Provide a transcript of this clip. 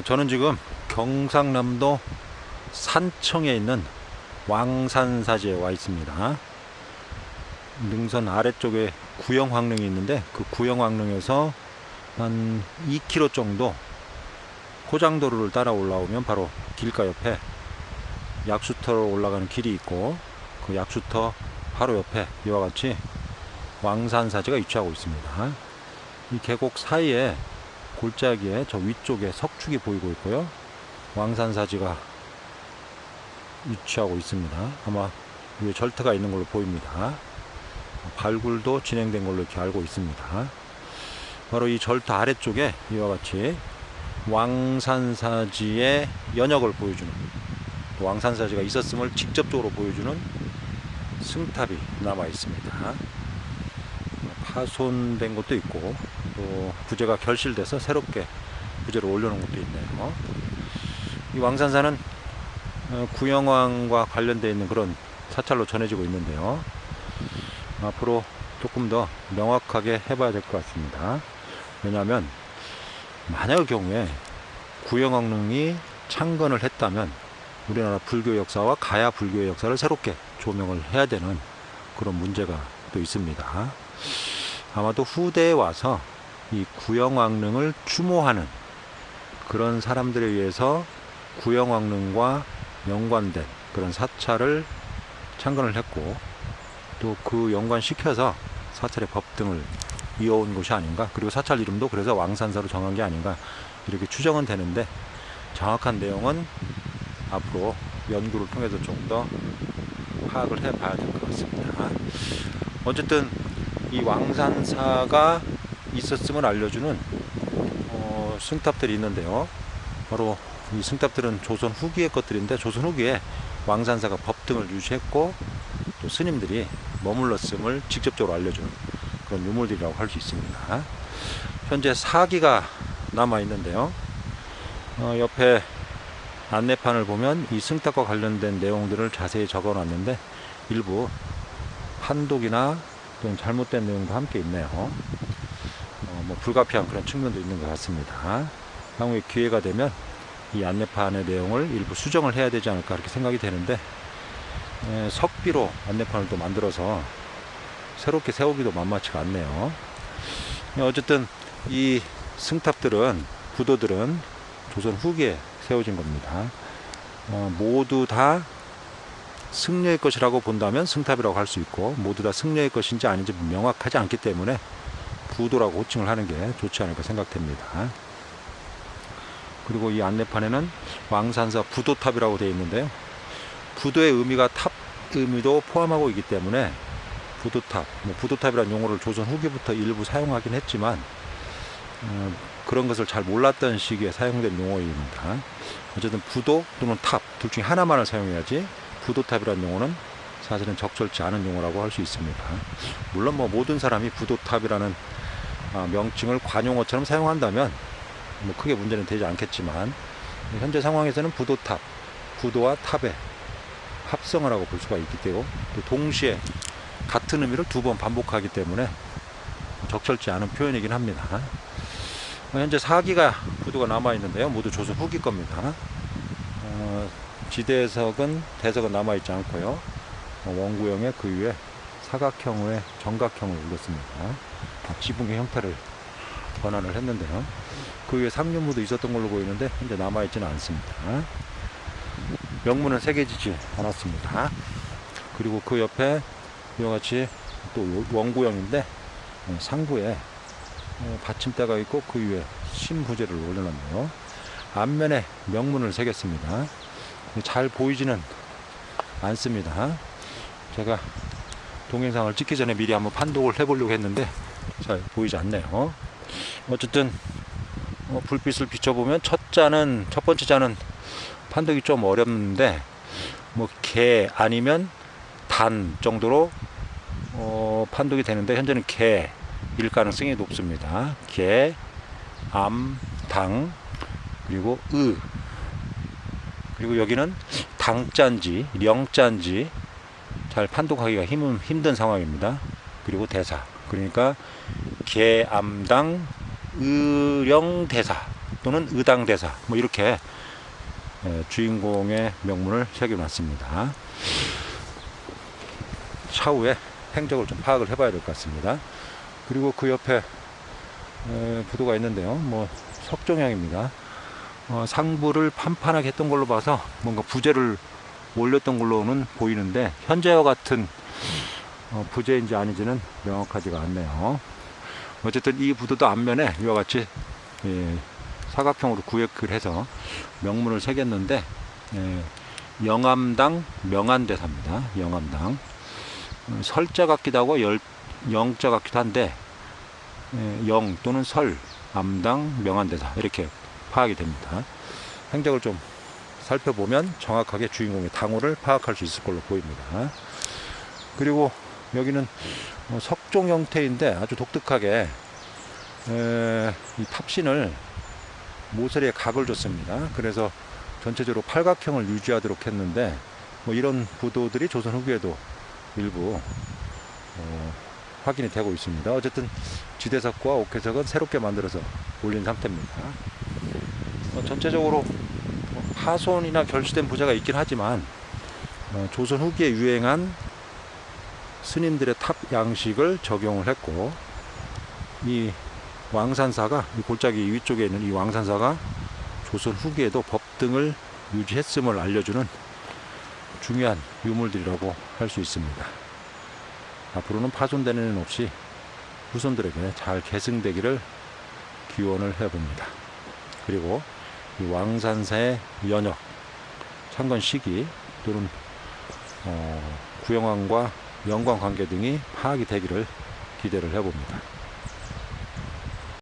저는 지금 경상남도 산청에 있는 왕산사지에 와 있습니다. 능선 아래쪽에 구영황릉이 있는데 그 구영황릉에서 한 2km 정도 포장도로를 따라 올라오면 바로 길가 옆에 약수터로 올라가는 길이 있고, 그 약수터 바로 옆에 이와 같이 왕산사지가 위치하고 있습니다. 이 계곡 사이에 골짜기에 저 위쪽에 석축이 보이고 있고요. 왕산사지가 위치하고 있습니다. 아마 위에 절터가 있는 걸로 보입니다. 발굴도 진행된 걸로 이렇게 알고 있습니다. 바로 이 절터 아래쪽에 이와 같이 왕산사지의 연역을 보여주는, 또 왕산사지가 있었음을 직접적으로 보여주는 승탑이 남아 있습니다. 파손된 것도 있고 또 부재가 결실돼서 새롭게 부재를 올려놓은 것도 있네요. 이 왕산사는 구영왕과 관련되어 있는 그런 사찰로 전해지고 있는데요. 앞으로 조금 더 명확하게 해봐야 될 것 같습니다. 왜냐하면 만약의 경우에 구영왕릉이 창건을 했다면 우리나라 불교 역사와 가야 불교의 역사를 새롭게 조명을 해야 되는 그런 문제가 또 있습니다. 아마도 후대에 와서 이 구영왕릉을 추모하는 그런 사람들에 의해서 구영왕릉과 연관된 그런 사찰을 창건을 했고, 또 그 연관시켜서 사찰의 법등을 이어온 것이 아닌가, 그리고 사찰 이름도 그래서 왕산사로 정한 게 아닌가, 이렇게 추정은 되는데 정확한 내용은 앞으로 연구를 통해서 좀 더 파악을 해봐야 될 것 같습니다. 어쨌든 이 왕산사가 있었음을 알려주는 승탑들이 있는데요. 바로 이 승탑들은 조선 후기의 것들인데, 조선 후기에 왕산사가 법등을 유지했고 또 스님들이 머물렀음을 직접적으로 알려주는 그런 유물들이라고 할 수 있습니다. 현재 4기가 남아 있는데요. 옆에 안내판을 보면 이 승탑과 관련된 내용들을 자세히 적어 놨는데 일부 판독이나 또는 잘못된 내용도 함께 있네요. 뭐 불가피한 그런 측면도 있는 것 같습니다. 향후에 기회가 되면 이 안내판의 내용을 일부 수정을 해야 되지 않을까 그렇게 생각이 되는데, 석비로 안내판을 또 만들어서 새롭게 세우기도 만만치가 않네요. 어쨌든 이 승탑들은, 부도들은 조선 후기에 세워진 겁니다. 모두 다 승려의 것이라고 본다면 승탑이라고 할 수 있고, 모두 다 승려의 것인지 아닌지 명확하지 않기 때문에 부도라고 호칭을 하는 게 좋지 않을까 생각됩니다. 그리고 이 안내판에는 왕산사 부도탑이라고 되어 있는데요. 부도의 의미가 탑 의미도 포함하고 있기 때문에 부도탑, 부도탑이라는 용어를 조선 후기부터 일부 사용하긴 했지만 그런 것을 잘 몰랐던 시기에 사용된 용어입니다. 어쨌든 부도 또는 탑 둘 중에 하나만을 사용해야지 부도탑이라는 용어는 사실은 적절치 않은 용어라고 할 수 있습니다. 물론 모든 사람이 부도탑이라는 명칭을 관용어처럼 사용한다면 크게 문제는 되지 않겠지만, 현재 상황에서는 부도탑, 부도와 탑의 합성을 하고 볼 수가 있기 때문에, 또 동시에 같은 의미를 2번 반복하기 때문에 적절치 않은 표현이긴 합니다. 현재 4기가 부도가 남아있는데요. 모두 조선 후기 겁니다. 지대석은 대석은 남아있지 않고요. 원구형의 그 위에 사각형의 정각형을 올렸습니다. 지붕의 형태를 번안을 했는데요. 그 위에 상류무도 있었던 걸로 보이는데 현재 남아있지는 않습니다. 명문은 새겨지지 않았습니다. 그리고 그 옆에 이와 같이 또 원구형인데 상부에 받침대가 있고 그 위에 신부제를 올려놨네요. 앞면에 명문을 새겼습니다. 잘 보이지는 않습니다. 제가 동영상을 찍기 전에 미리 한번 판독을 해보려고 했는데 잘 보이지 않네요. 어쨌든 불빛을 비춰보면 첫 번째 잔은 판독이 좀 어렵는데 개 아니면 단 정도로 판독이 되는데, 현재는 개일 가능성이 높습니다. 개, 암, 당, 그리고 그리고 여기는 당자인지 령자인지 잘 판독하기가 힘든 상황입니다. 그리고 대사, 그러니까 개암당 의령대사 또는 의당대사 뭐 이렇게 주인공의 명문을 새겨놨습니다. 차후에 행적을 좀 파악을 해봐야 될 것 같습니다. 그리고 그 옆에 부도가 있는데요. 뭐 석종향입니다. 상부를 판판하게 했던 걸로 봐서 뭔가 부재를 올렸던 걸로는 보이는데 현재와 같은 부재인지 아닌지는 명확하지가 않네요. 어쨌든 이 부도도 앞면에 이와 같이 사각형으로 구획을 해서 명문을 새겼는데 영암당 명안대사입니다. 영암당 설자 같기도 하고 영자 같기도 한데 영 또는 설, 암당, 명안대사 이렇게 파악이 됩니다. 행적을 좀 살펴보면 정확하게 주인공의 당호를 파악할 수 있을 걸로 보입니다. 그리고 여기는 석종 형태인데 아주 독특하게 이 탑신을 모서리에 각을 줬습니다. 그래서 전체적으로 팔각형을 유지하도록 했는데 뭐 이런 부도들이 조선 후기에도 일부 확인이 되고 있습니다. 어쨌든 지대석과 옥회석은 새롭게 만들어서 올린 상태입니다. 전체적으로 파손이나 결수된 부재가 있긴 하지만 조선 후기에 유행한 스님들의 탑 양식을 적용을 했고 이 왕산사가 이 골짜기 위쪽에 있는 이 왕산사가 조선 후기에도 법등을 유지했음을 알려주는 중요한 유물들이라고 할 수 있습니다. 앞으로는 파손되는 일 없이 후손들에게 잘 계승되기를 기원을 해봅니다. 그리고 이 왕산사의 연역, 창건 시기 또는 구영왕과 연관 관계 등이 파악이 되기를 기대를 해봅니다.